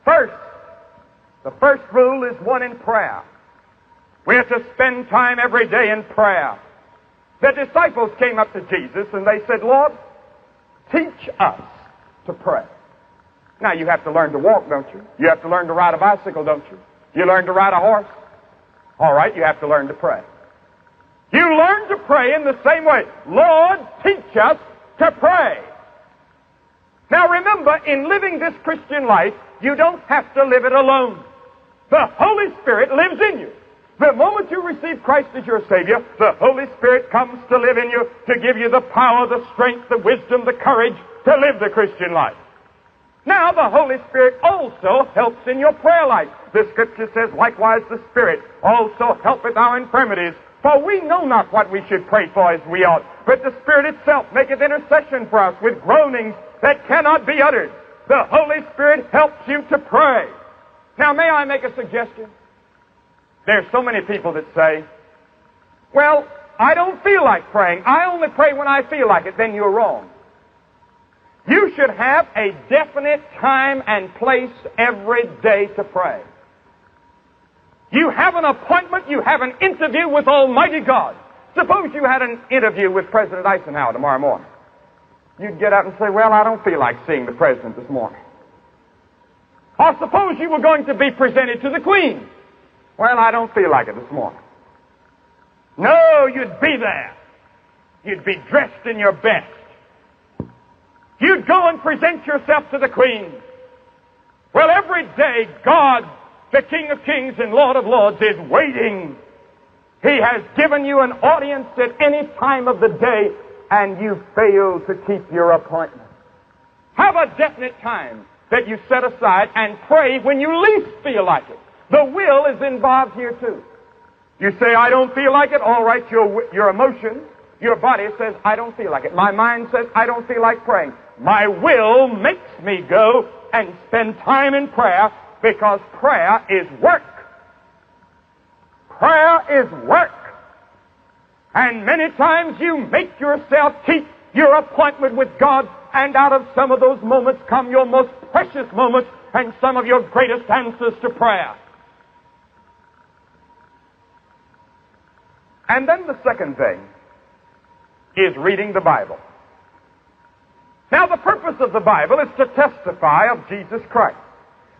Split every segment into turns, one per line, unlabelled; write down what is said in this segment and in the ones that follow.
First, the first rule is one in prayer. We have to spend time every day in prayer. The disciples came up to Jesus and they said, Lord, teach us to pray. Now, you have to learn to walk, don't you? You have to learn to ride a bicycle, don't you? You learn to ride a horse. All right, you have to learn to pray. You learn to pray in the same way. Lord, teach us to pray. Now, remember, in living this Christian life, you don't have to live it alone. The Holy Spirit lives in you. The moment you receive Christ as your Savior, the Holy Spirit comes to live in you to give you the power, the strength, the wisdom, the courage to live the Christian life. Now, the Holy Spirit also helps in your prayer life. The Scripture says, likewise the Spirit also helpeth our infirmities. For we know not what we should pray for as we ought, but the Spirit itself maketh intercession for us with groanings that cannot be uttered. The Holy Spirit helps you to pray. Now, may I make a suggestion? There's so many people that say, well, I don't feel like praying. I only pray when I feel like it. Then you're wrong. You should have a definite time and place every day to pray. You have an appointment, you have an interview with Almighty God. Suppose you had an interview with President Eisenhower tomorrow morning. You'd get up and say, well, I don't feel like seeing the President this morning. Or suppose you were going to be presented to the Queen. Well, I don't feel like it this morning. No, you'd be there. You'd be dressed in your best. You'd go and present yourself to the Queen. Well, every day, God, the King of Kings and Lord of Lords, is waiting. He has given you an audience at any time of the day, and you fail to keep your appointment. Have a definite time that you set aside and pray when you least feel like it. The will is involved here too. You say, I don't feel like it. All right, your emotion, your body says, I don't feel like it. My mind says, I don't feel like praying. My will makes me go and spend time in prayer because prayer is work. Prayer is work. And many times you make yourself keep your appointment with God, and out of some of those moments come your most precious moments and some of your greatest answers to prayer. And then the second thing is reading the Bible. Now, the purpose of the Bible is to testify of Jesus Christ.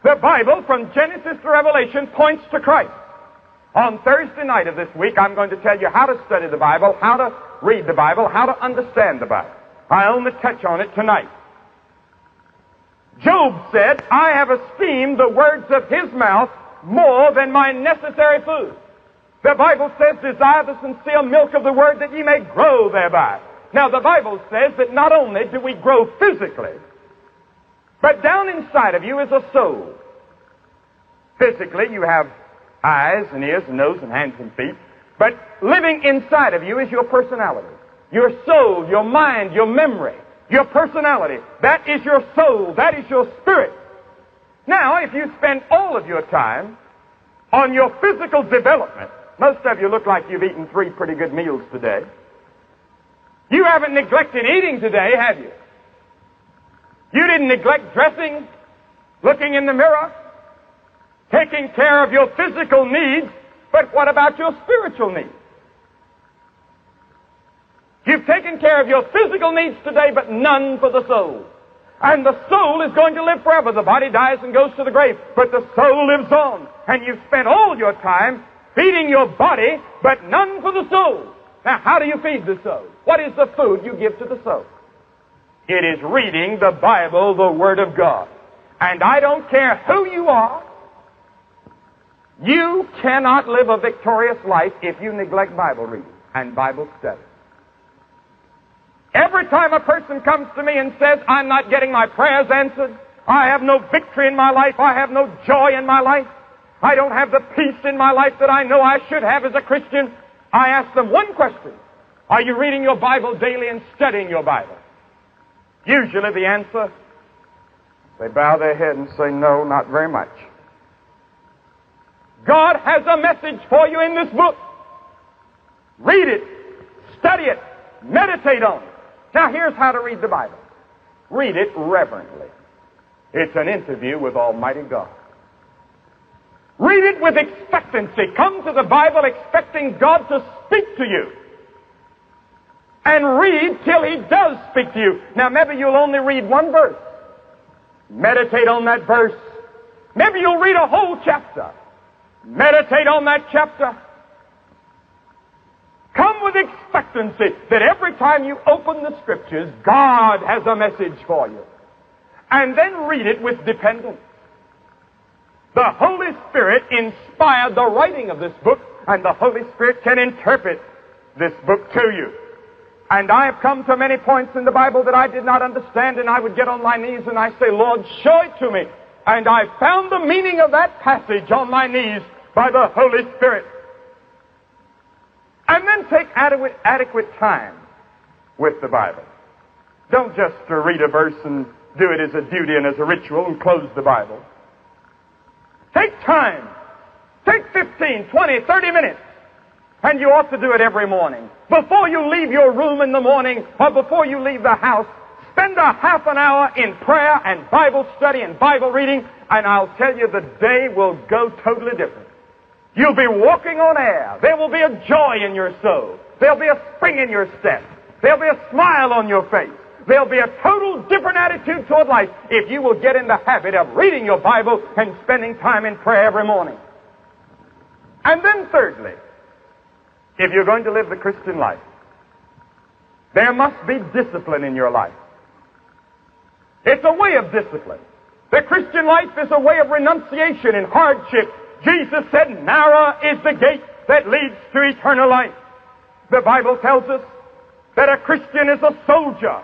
The Bible, from Genesis to Revelation, points to Christ. On Thursday night of this week, I'm going to tell you how to study the Bible, how to read the Bible, how to understand the Bible. I only touch on it tonight. Job said, I have esteemed the words of his mouth more than my necessary food. The Bible says, desire the sincere milk of the word that ye may grow thereby. Now, the Bible says that not only do we grow physically, but down inside of you is a soul. Physically, you have eyes and ears and nose and hands and feet, but living inside of you is your personality, your soul, your mind, your memory, your personality. That is your soul. That is your spirit. Now, if you spend all of your time on your physical development, most of you look like you've eaten 3 pretty good meals today. You haven't neglected eating today, have you? You didn't neglect dressing, looking in the mirror, taking care of your physical needs, but what about your spiritual needs? You've taken care of your physical needs today, but none for the soul. And the soul is going to live forever. The body dies and goes to the grave, but the soul lives on. And you've spent all your time feeding your body, but none for the soul. Now, how do you feed the soul? What is the food you give to the soul? It is reading the Bible, the Word of God. And I don't care who you are, you cannot live a victorious life if you neglect Bible reading and Bible study. Every time a person comes to me and says, I'm not getting my prayers answered, I have no victory in my life, I have no joy in my life, I don't have the peace in my life that I know I should have as a Christian, I ask them one question. Are you reading your Bible daily and studying your Bible? Usually the answer, they bow their head and say, no, not very much. God has a message for you in this book. Read it, study it, meditate on it. Now here's how to read the Bible. Read it reverently. It's an interview with Almighty God. Read it with expectancy. Come to the Bible expecting God to speak to you. And read till He does speak to you. Now, maybe you'll only read one verse. Meditate on that verse. Maybe you'll read a whole chapter. Meditate on that chapter. Come with expectancy that every time you open the Scriptures, God has a message for you. And then read it with dependence. The Holy Spirit inspired the writing of this book, and the Holy Spirit can interpret this book to you. And I have come to many points in the Bible that I did not understand, and I would get on my knees and I say, Lord, show it to me. And I found the meaning of that passage on my knees by the Holy Spirit. And then take adequate time with the Bible. Don't just read a verse and do it as a duty and as a ritual and close the Bible. Take time. Take 15, 20, 30 minutes. And you ought to do it every morning. Before you leave your room in the morning or before you leave the house, spend a half an hour in prayer and Bible study and Bible reading, and I'll tell you the day will go totally different. You'll be walking on air. There will be a joy in your soul. There'll be a spring in your step. There'll be a smile on your face. There'll be a total different attitude toward life if you will get in the habit of reading your Bible and spending time in prayer every morning. And then thirdly, if you're going to live the Christian life, there must be discipline in your life. It's a way of discipline. The Christian life is a way of renunciation and hardship. Jesus said, narrow is the gate that leads to eternal life. The Bible tells us that a Christian is a soldier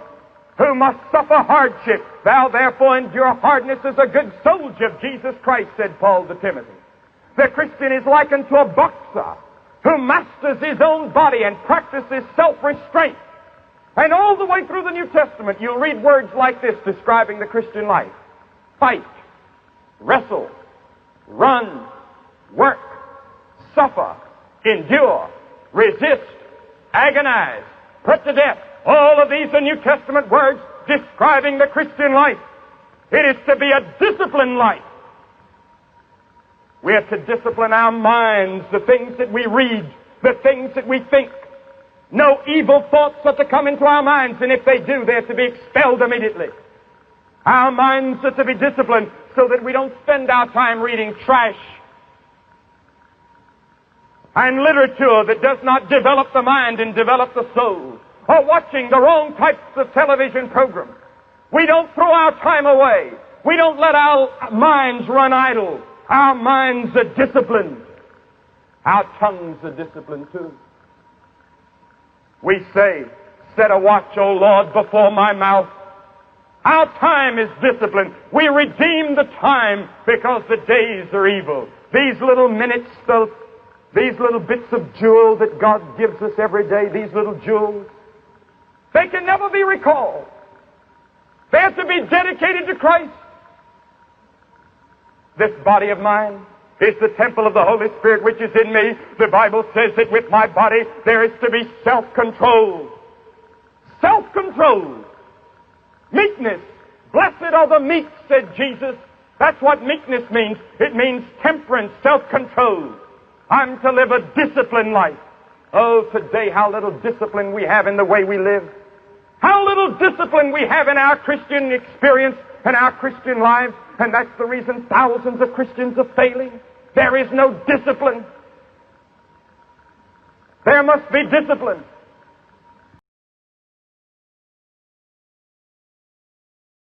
who must suffer hardship. Thou therefore endure hardness as a good soldier of Jesus Christ, said Paul to Timothy. The Christian is likened to a boxer who masters his own body and practices self-restraint. And all the way through the New Testament, you'll read words like this describing the Christian life. Fight, wrestle, run, work, suffer, endure, resist, agonize, put to death. All of these are New Testament words describing the Christian life. It is to be a disciplined life. We are to discipline our minds, the things that we read, the things that we think. No evil thoughts are to come into our minds, and if they do, they're to be expelled immediately. Our minds are to be disciplined so that we don't spend our time reading trash and literature that does not develop the mind and develop the soul, or watching the wrong types of television programs. We don't throw our time away. We don't let our minds run idle. Our minds are disciplined. Our tongues are disciplined too. We say, set a watch, O Lord, before my mouth. Our time is disciplined. We redeem the time because the days are evil. These little minutes, these little bits of jewel that God gives us every day, these little jewels, they can never be recalled. They have to be dedicated to Christ. This body of mine is the temple of the Holy Spirit which is in me. The Bible says that with my body there is to be self-control. Self-control. Meekness. Blessed are the meek, said Jesus. That's what meekness means. It means temperance, self-control. I'm to live a disciplined life. Oh, today how little discipline we have in the way we live. How little discipline we have in our Christian experience and our Christian lives. And that's the reason thousands of Christians are failing. There is no discipline. There must be discipline.